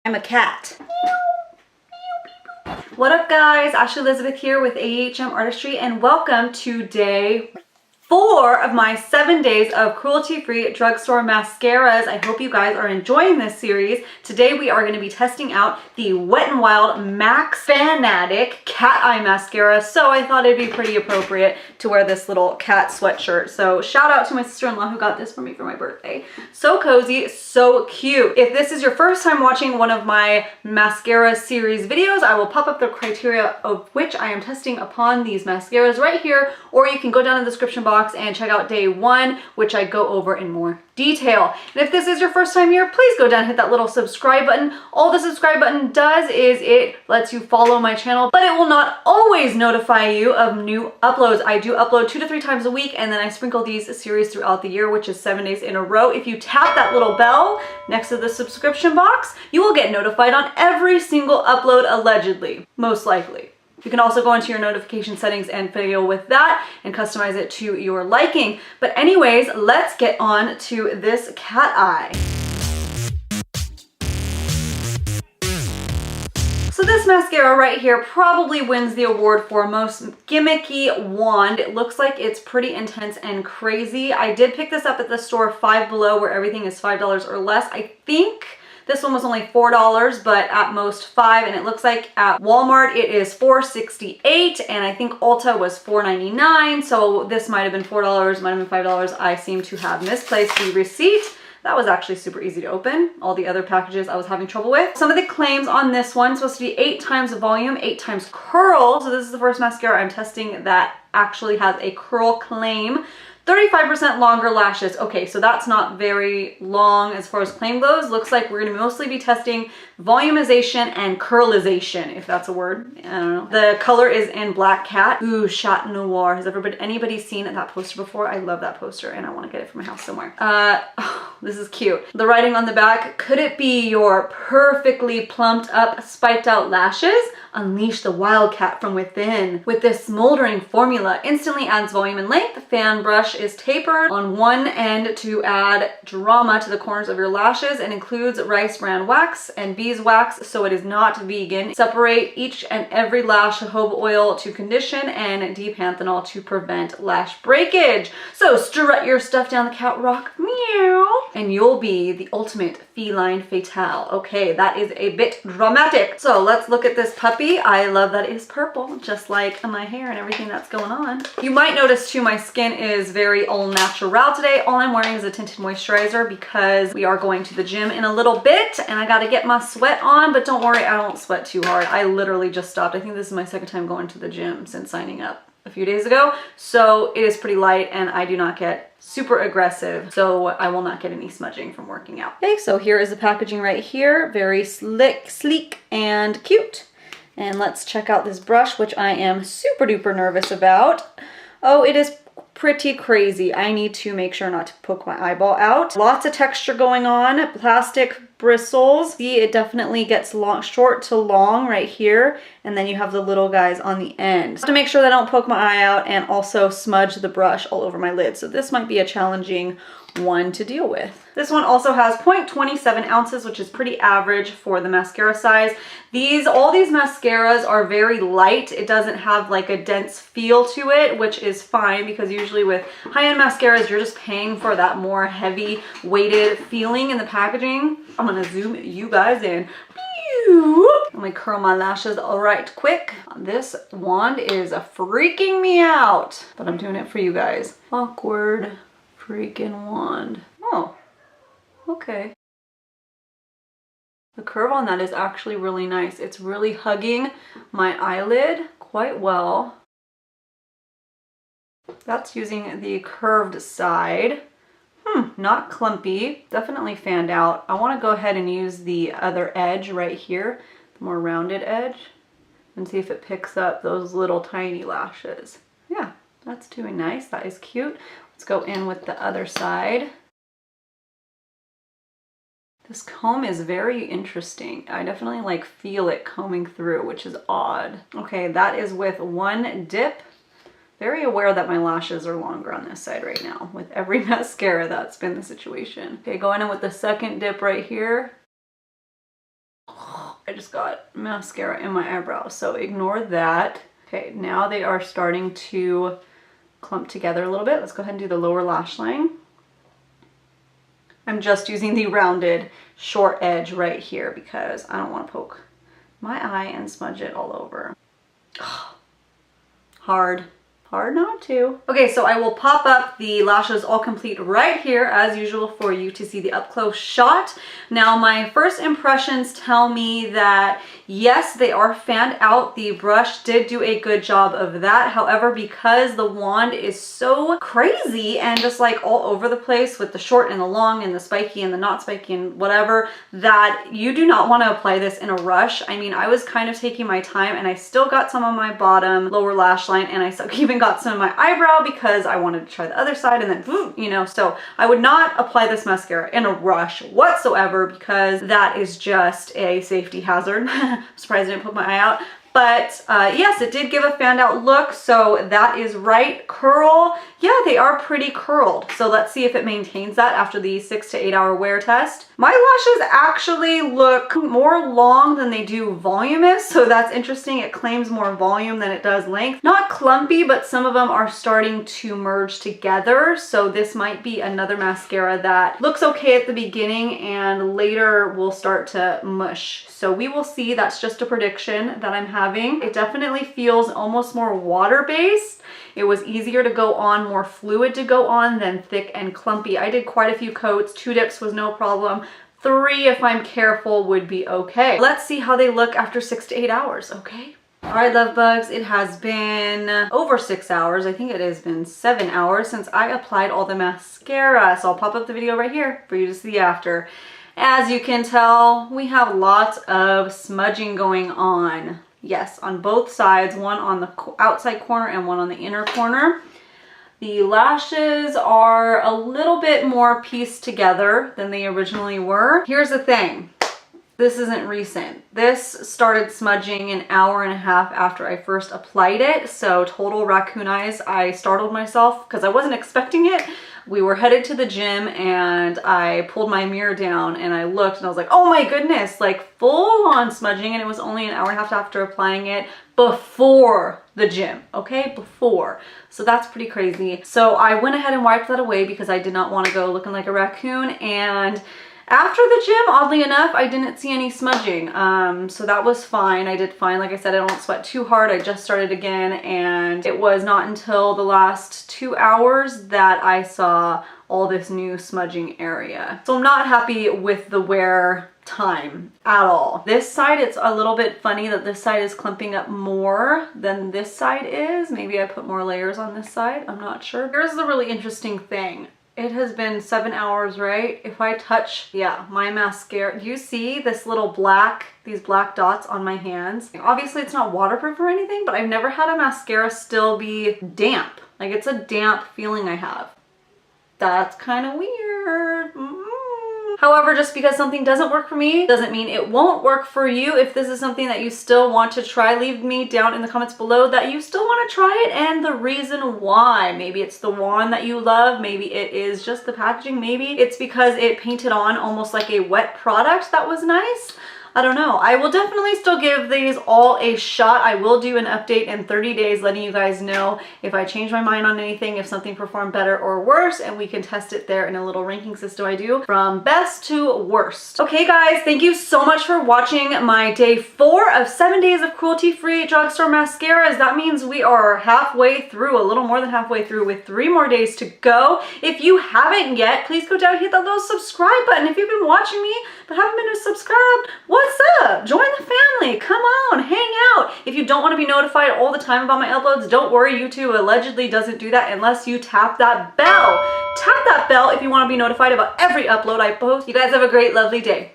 I'm a cat. What up guys, Ashley Elizabeth here with AHM Artistry and welcome to day 4 of my 7 days of cruelty-free drugstore mascaras. I hope you guys are enjoying this series. Today we are going to be testing out the Wet n Wild Max Fanatic Cat Eye Mascara. So I thought it'd be pretty appropriate to wear this little cat sweatshirt. So shout out to my sister-in-law who got this for me for my birthday. So cozy, so cute. If this is your first time watching one of my mascara series videos, I will pop up the criteria of which I am testing upon these mascaras right here, or you can go down in the description box and check out day 1, which I go over in more detail. And if this is your first time here, please go down and hit that little subscribe button. All the subscribe button does is it lets you follow my channel, but it will not always notify you of new uploads. I do upload 2 to 3 times a week, and then I sprinkle these series throughout the year, which is 7 days in a row. If you tap that little bell next to the subscription box, you will get notified on every single upload, allegedly, most likely. You can also go into your notification settings and fiddle with that and customize it to your liking. But anyways, let's get on to this cat eye. So this mascara right here probably wins the award for most gimmicky wand. It looks like it's pretty intense and crazy. I did pick this up at the store Five Below where everything is $5 or less. I think this one was only $4, but at most $5, and it looks like at Walmart it is $4.68, and I think Ulta was $4.99, so this might have been $4, might have been $5. I seem to have misplaced the receipt. That was actually super easy to open. All the other packages I was having trouble with. Some of the claims on this one, supposed to be 8 times volume, 8 times curl. So this is the first mascara I'm testing that actually has a curl claim. 35% longer lashes. Okay, so that's not very long as far as claim goes. Looks like we're gonna mostly be testing volumization and curlization, if that's a word. I don't know. The color is in Black Cat. Ooh, Chat Noir. Has anybody seen that poster before? I love that poster and I wanna get it for my house somewhere. Oh, this is cute. The writing on the back, could it be your perfectly plumped up, spiked out lashes? Unleash the wildcat from within. With this smoldering formula, instantly adds volume and length. The fan brush is tapered on one end to add drama to the corners of your lashes and includes rice bran wax and beeswax, so it is not vegan. Separate each and every lash jojoba oil to condition and D-panthenol to prevent lash breakage. So strut your stuff down the cat rock, meow, and you'll be the ultimate feline fatale. Okay, that is a bit dramatic. So let's look at this puppy. I love that it is purple, just like my hair and everything that's going on. You might notice too, my skin is very all natural today. All I'm wearing is a tinted moisturizer because we are going to the gym in a little bit and I got to get my sweat on, but don't worry, I don't sweat too hard. I literally just stopped. I think this is my 2nd time going to the gym since signing up a few days ago. So it is pretty light and I do not get super aggressive, so I will not get any smudging from working out. Okay, so here is the packaging right here. Very slick, sleek, and cute. And let's check out this brush, which I am super duper nervous about. Oh, it is pretty crazy. I need to make sure not to poke my eyeball out. Lots of texture going on, plastic bristles. See, it definitely gets long, short to long right here, and then you have the little guys on the end. To make sure that I don't poke my eye out and also smudge the brush all over my lid. So this might be a challenging one to deal with. This one also has 0.27 ounces, which is pretty average for the mascara size. All these mascaras are very light. It doesn't have like a dense feel to it, which is fine because usually with high-end mascaras, you're just paying for that more heavy weighted feeling in the packaging. I'm gonna zoom you guys in. I'm gonna curl my lashes right quick. This wand is freaking me out, but I'm doing it for you guys. Awkward freaking wand. Oh, okay. The curve on that is actually really nice. It's really hugging my eyelid quite well. That's using the curved side. Not clumpy, definitely fanned out. I want to go ahead and use the other edge right here, the more rounded edge, and see if it picks up those little tiny lashes. Yeah, that's doing nice. That is cute. Let's go in with the other side. This comb is very interesting. I definitely like feel it combing through, which is odd. Okay, that is with one dip. Very aware that my lashes are longer on this side right now. With every mascara, that's been the situation. Okay, going in with the second dip right here. I just got mascara in my eyebrows, so ignore that. Okay, now they are starting to clump together a little bit. Let's go ahead and do the lower lash line. I'm just using the rounded short edge right here because I don't want to poke my eye and smudge it all over. Hard not to. Okay, so I will pop up the lashes all complete right here as usual for you to see the up close shot. Now my first impressions tell me that yes, they are fanned out. The brush did do a good job of that. However, because the wand is so crazy and just like all over the place with the short and the long and the spiky and the not spiky and whatever, that you do not want to apply this in a rush. I mean, I was kind of taking my time and I still got some on my bottom lower lash line, and I even got some in my eyebrow because I wanted to try the other side, and then, you know, so I would not apply this mascara in a rush whatsoever because that is just a safety hazard. I'm surprised I didn't poke my eye out. But yes, it did give a fanned out look, so that is right. Curl, yeah, they are pretty curled. So let's see if it maintains that after the 6 to 8 hour wear test. My lashes actually look more long than they do voluminous, so that's interesting. It claims more volume than it does length. Not clumpy, but some of them are starting to merge together, so this might be another mascara that looks okay at the beginning and later will start to mush. So we will see. That's just a prediction that I'm having. It definitely feels almost more water-based. It was easier to go on, more fluid to go on than thick and clumpy. I did quite a few coats. 2 dips was no problem. 3, if I'm careful, would be okay. Let's see how they look after 6 to 8 hours, okay? All right, love bugs, it has been over 6 hours. I think it has been 7 hours since I applied all the mascara. So I'll pop up the video right here for you to see after. As you can tell, we have lots of smudging going on. Yes, on both sides, one on the outside corner and one on the inner corner. The lashes are a little bit more pieced together than they originally were. Here's the thing. This isn't recent. This started smudging an hour and a half after I first applied it. So total raccoon eyes. I startled myself because I wasn't expecting it. We were headed to the gym and I pulled my mirror down and I looked and I was like, oh my goodness, like full on smudging, and it was only an hour and a half after applying it before the gym, okay? Before. So that's pretty crazy. So I went ahead and wiped that away because I did not want to go looking like a raccoon, and after the gym, oddly enough, I didn't see any smudging. So that was fine. I did fine. Like I said, I don't sweat too hard. I just started again, and it was not until the last 2 hours that I saw all this new smudging area. So I'm not happy with the wear time at all. This side, it's a little bit funny that this side is clumping up more than this side is. Maybe I put more layers on this side. I'm not sure. Here's the really interesting thing. It has been 7 hours, right? If I touch, yeah, my mascara, do you see this little these black dots on my hands? Obviously it's not waterproof or anything, but I've never had a mascara still be damp. Like, it's a damp feeling I have. That's kind of weird. However, just because something doesn't work for me doesn't mean it won't work for you. If this is something that you still want to try, leave me down in the comments below that you still want to try it and the reason why. Maybe it's the wand that you love. Maybe it is just the packaging. Maybe it's because it painted on almost like a wet product that was nice. I don't know. I will definitely still give these all a shot. I will do an update in 30 days letting you guys know if I change my mind on anything, if something performed better or worse, and we can test it there in a little ranking system I do from best to worst. Okay guys, thank you so much for watching my day 4 of 7 days of cruelty-free drugstore mascaras. That means we are halfway through, a little more than halfway through, with 3 more days to go. If you haven't yet, please go down and hit that little subscribe button. If you've been watching me but haven't been subscribed, what's up? Join the family. Come on, hang out. If you don't want to be notified all the time about my uploads, don't worry. YouTube allegedly doesn't do that unless you tap that bell. Tap that bell if you want to be notified about every upload I post. You guys have a great, lovely day.